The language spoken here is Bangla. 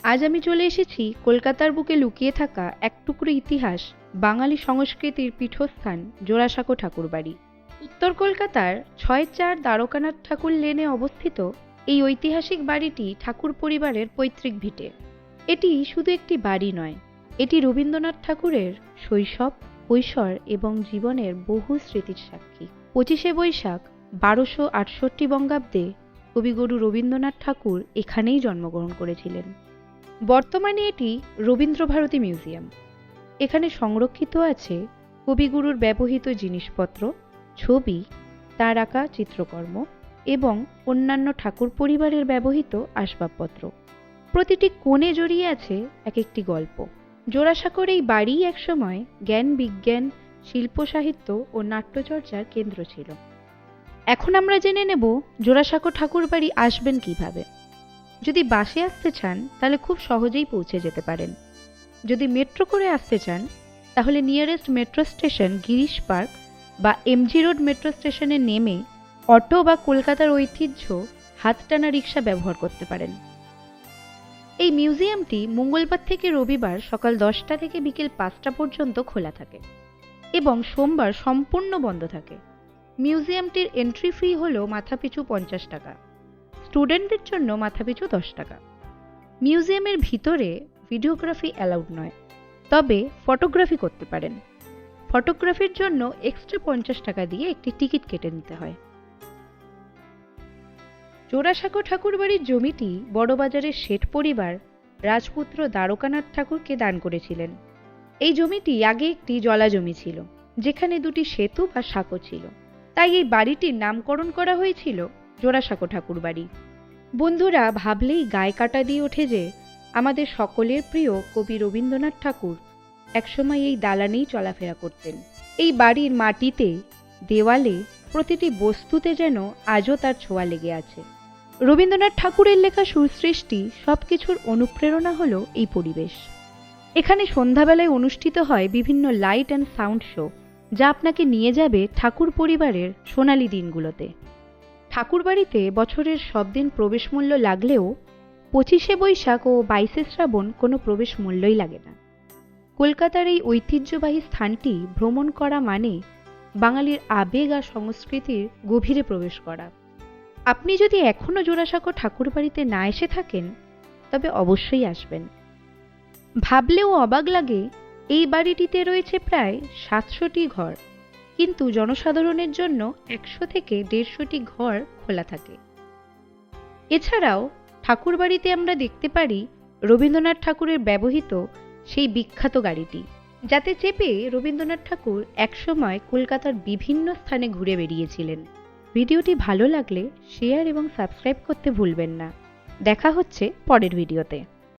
আজ আমি চলে এসেছি কলকাতার বুকে লুকিয়ে থাকা এক টুকরো ইতিহাস, বাঙালি সংস্কৃতির পীঠস্থান জোড়াসাঁকো ঠাকুরবাড়ি। উত্তর কলকাতার ৬-৪ দ্বারকানাথ ঠাকুর লেনে অবস্থিত এই ঐতিহাসিক বাড়িটি ঠাকুর পরিবারের পৈতৃক ভিটে। এটি শুধু একটি বাড়ি নয়, এটি রবীন্দ্রনাথ ঠাকুরের শৈশব, কৈশোর এবং জীবনের বহু স্মৃতির সাক্ষী। ২৫শে বৈশাখ ১২৬৮ বঙ্গাব্দে কবিগুরু রবীন্দ্রনাথ ঠাকুর এখানেই জন্মগ্রহণ করেছিলেন। বর্তমানে এটি রবীন্দ্রভারতী মিউজিয়াম। এখানে সংরক্ষিত আছে কবিগুরুর ব্যবহৃত জিনিসপত্র, ছবি, তাঁর আঁকা চিত্রকর্ম এবং অন্যান্য ঠাকুর পরিবারের ব্যবহৃত আসবাবপত্র। প্রতিটি কোণে জড়িয়ে আছে এক একটি গল্প। জোড়াসাঁকোর এই বাড়ি একসময় জ্ঞান, বিজ্ঞান, শিল্প, সাহিত্য ও নাট্যচর্চার কেন্দ্র ছিল। এখন আমরা জেনে নেব জোড়াসাঁকো ঠাকুরবাড়ি আসবেন কিভাবে। যদি বাসে আসতে চান তাহলে খুব সহজেই পৌঁছে যেতে পারেন। যদি মেট্রো করে আসতে চান তাহলে nearest metro station Girish park বা এমজি রোড মেট্রো স্টেশনে নেমে অটো বা কলকাতার ঐতিহ্য হাতটানা রিক্সা ব্যবহার করতে পারেন। এই মিউজিয়ামটি মঙ্গলবার থেকে রবিবার সকাল ১০টা থেকে বিকেল ৫টা পর্যন্ত খোলা থাকে এবং সোমবার সম্পূর্ণ বন্ধ থাকে। মিউজিয়ামটির এন্ট্রি ফি হল মাথাপিছু ৫০ টাকা, স্টুডেন্টদের জন্য মাথাপিছু ১০ টাকা। মিউজিয়ামের ভিতরে ভিডিওগ্রাফি অ্যালাউড নয়, তবে ফটোগ্রাফি করতে পারেন। ফটোগ্রাফির জন্য এক্সট্রা ৫০ টাকা দিয়ে একটি টিকিট কেটে নিতে হয়। জোড়াসাঁকো ঠাকুরবাড়ির জমিটি বড়বাজারের শেঠ পরিবার রাজপুত্র দ্বারকানাথ ঠাকুরকে দান করেছিলেন। এই জমিটি আগে একটি জলা জমি ছিল, যেখানে দুটি সেতু বা সাঁকো ছিল, তাই এই বাড়িটির নামকরণ করা হয়েছিল জোড়াসাঁকো ঠাকুরবাড়ি। বন্ধুরা, ভাবলেই গায়ে কাটা দিয়ে ওঠে যে আমাদের সকলের প্রিয় কবি রবীন্দ্রনাথ ঠাকুর একসময় এই দালানেই চলাফেরা করতেন। এই বাড়ির মাটিতে, দেওয়ালে, প্রতিটি বস্তুতে যেন আজও তার ছোঁয়া লেগে আছে। রবীন্দ্রনাথ ঠাকুরের লেখা সুসৃষ্টি সবকিছুর অনুপ্রেরণা হলো এই পরিবেশ। এখানে সন্ধ্যাবেলায় অনুষ্ঠিত হয় বিভিন্ন লাইট অ্যান্ড সাউন্ড শো, যা আপনাকে নিয়ে যাবে ঠাকুর পরিবারের সোনালী দিনগুলোতে। ঠাকুরবাড়িতে বছরের সব দিন প্রবেশ মূল্য লাগলেও ২৫শে বৈশাখ ও ২২শে শ্রাবণ কোনো প্রবেশ মূল্যই লাগে না। কলকাতার এই ঐতিহ্যবাহী স্থানটি ভ্রমণ করা মানে বাঙালির আবেগ আর সংস্কৃতির গভীরে প্রবেশ করা। আপনি যদি এখনও জোড়াসাঁকো ঠাকুরবাড়িতে না এসে থাকেন তবে অবশ্যই আসবেন। ভাবলেও অবাক লাগে, এই বাড়িটিতে রয়েছে প্রায় ৭০০টি ঘর, কিন্তু জনসাধারণের জন্য ১০০ থেকে ১৫০টি ঘর খোলা থাকে। এছাড়াও ঠাকুরবাড়িতে আমরা দেখতে পারি রবীন্দ্রনাথ ঠাকুরের ব্যবহৃত সেই বিখ্যাত গাড়িটি, যাতে চেপে রবীন্দ্রনাথ ঠাকুর একসময় কলকাতার বিভিন্ন স্থানে ঘুরে বেরিয়েছিলেন। ভিডিওটি ভালো লাগলে শেয়ার এবং সাবস্ক্রাইব করতে ভুলবেন না। দেখা হচ্ছে পরের ভিডিওতে।